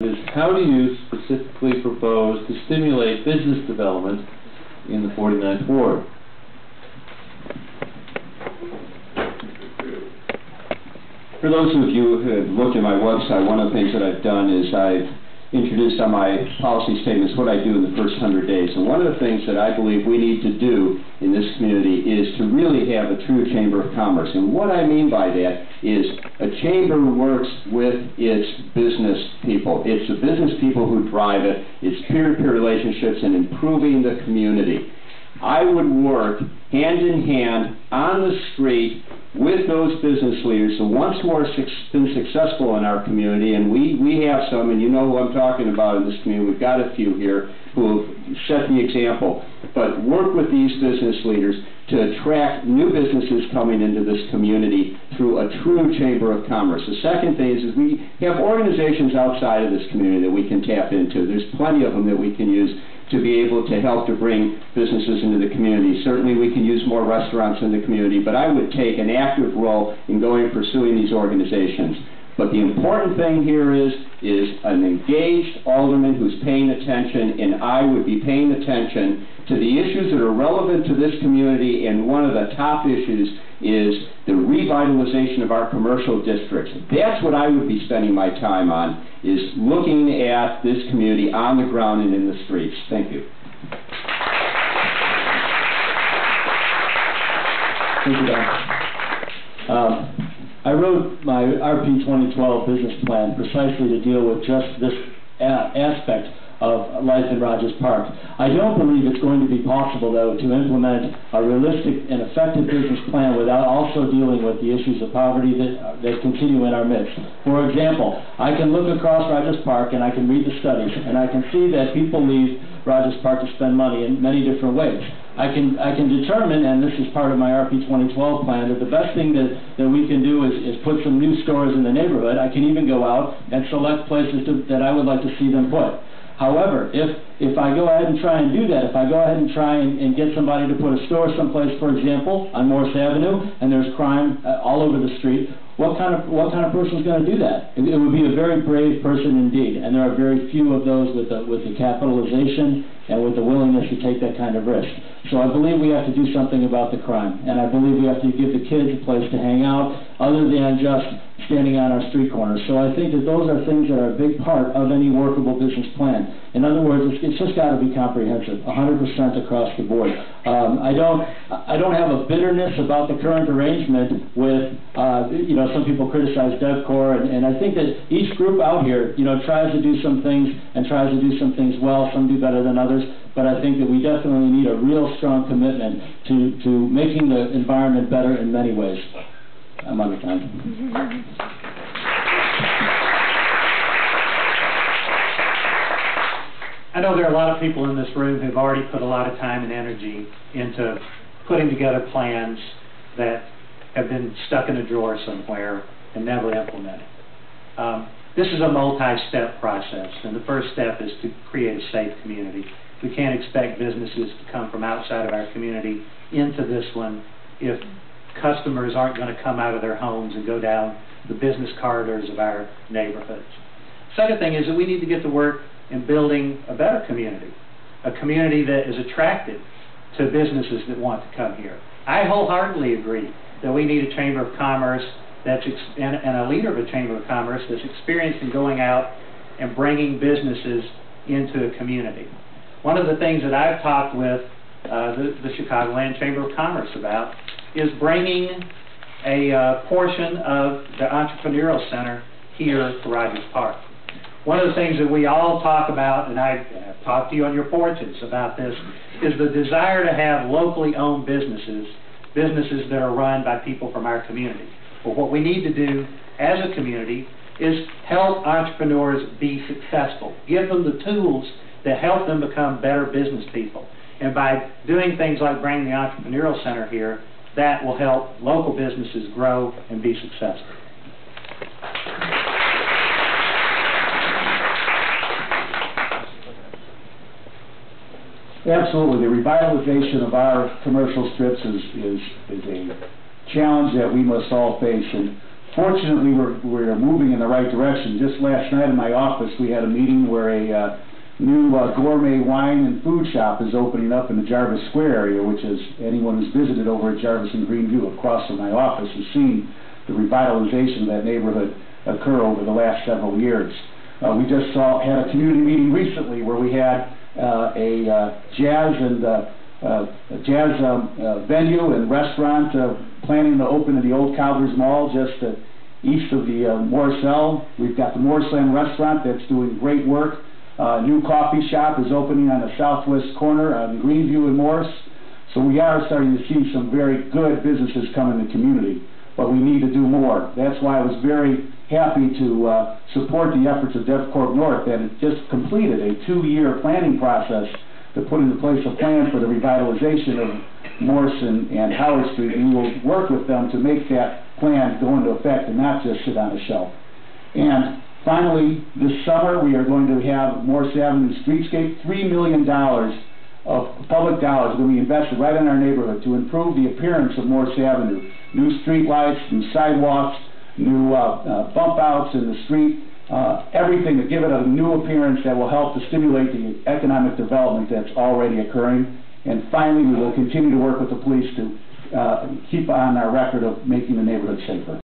is how do you specifically propose to stimulate business development in the 49th Ward? For those of you who have looked at my website, one of the things that I've done is I've introduced on my policy statements what I do in the first 100 days. And one of the things that I believe we need to do in this community is to really have a true chamber of commerce. And what I mean by that is a chamber works with its business people. It's the business people who drive it. It's peer-to-peer relationships and improving the community. I would work hand in hand on the street with those business leaders who once more been successful in our community, and we have some, and you know who I'm talking about in this community. We've got a few here who have set the example. But work with these business leaders to attract new businesses coming into this community through a true chamber of commerce. The second thing is we have organizations outside of this community that we can tap into. There's plenty of them that we can use to be able to help to bring businesses into the community. Certainly we can use more restaurants in the community, but I would take an active role in going and pursuing these organizations. But the important thing here is an engaged alderman who's paying attention, and I would be paying attention to the issues that are relevant to this community, and one of the top issues is the revitalization of our commercial districts. That's what I would be spending my time on, is looking at this community on the ground and in the streets. Thank you. Thank you, Don. I wrote my RP 2012 business plan precisely to deal with just this aspect of life in Rogers Park. I don't believe it's going to be possible, though, to implement a realistic and effective business plan without also dealing with the issues of poverty that continue in our midst. For example, I can look across Rogers Park and I can read the studies, and I can see that people leave Rogers Park to spend money in many different ways. I can determine, and this is part of my RP 2012 plan, that the best thing that we can do is put some new stores in the neighborhood. I can even go out and select places that I would like to see them put. However, if I go ahead and try and do that, if I go ahead and try and get somebody to put a store someplace, for example, on Morris Avenue, and there's crime all over the street, what kind of person is going to do that? It would be a very brave person indeed, and there are very few of those with the capitalization and with the willingness to take that kind of risk. So I believe we have to do something about the crime, and I believe we have to give the kids a place to hang out other than just standing on our street corners. So I think that those are things that are a big part of any workable business plan. In other words, it's just got to be comprehensive, 100% across the board. I don't have a bitterness about the current arrangement with, some people criticize DevCorps, and I think that each group out here, tries to do some things and tries to do some things well. Some do better than others, but I think that we definitely need a real strong commitment to making the environment better in many ways. I'm out of time. I know there are a lot of people in this room who've already put a lot of time and energy into putting together plans that have been stuck in a drawer somewhere and never implemented. This is a multi-step process, and the first step is to create a safe community. We can't expect businesses to come from outside of our community into this one if customers aren't going to come out of their homes and go down the business corridors of our neighborhoods. Second thing is that we need to get to work in building a better community, a community that is attractive to businesses that want to come here. I wholeheartedly agree that we need a Chamber of Commerce and a leader of a Chamber of Commerce that's experienced in going out and bringing businesses into a community. One of the things that I've talked with the Chicagoland Chamber of Commerce about is bringing a portion of the Entrepreneurial Center here to Rogers Park. One of the things that we all talk about, and I talked to you on your porches about this, is the desire to have locally owned businesses that are run by people from our community. But what we need to do as a community is help entrepreneurs be successful, give them the tools that help them become better business people. And by doing things like bringing the Entrepreneurial Center here, that will help local businesses grow and be successful. Absolutely. The revitalization of our commercial strips is a challenge that we must all face. And fortunately, we're moving in the right direction. Just last night in my office, we had a meeting where a new gourmet wine and food shop is opening up in the Jarvis Square area, which is, anyone who's visited over at Jarvis and Greenview across from my office has seen the revitalization of that neighborhood occur over the last several years. We just had a community meeting recently where we had a jazz venue and restaurant planning to open in the old Calvers Mall just east of the Morrisell. We've got the Morrisland restaurant that's doing great work. New coffee shop is opening on the southwest corner in Greenview and Morris. So we are starting to see some very good businesses come in the community, but we need to do more. That's why I was very happy to support the efforts of DevCorp North that had just completed a 2-year planning process to put into place a plan for the revitalization of Morrison and Howard Street, and we will work with them to make that plan go into effect and not just sit on a shelf. And finally, this summer we are going to have Morris Avenue Streetscape. $3 million of public dollars will be invested right in our neighborhood to improve the appearance of Morris Avenue. New street lights, new sidewalks, new bump outs in the street, everything to give it a new appearance that will help to stimulate the economic development that's already occurring. And finally, we will continue to work with the police to keep on our record of making the neighborhood safer.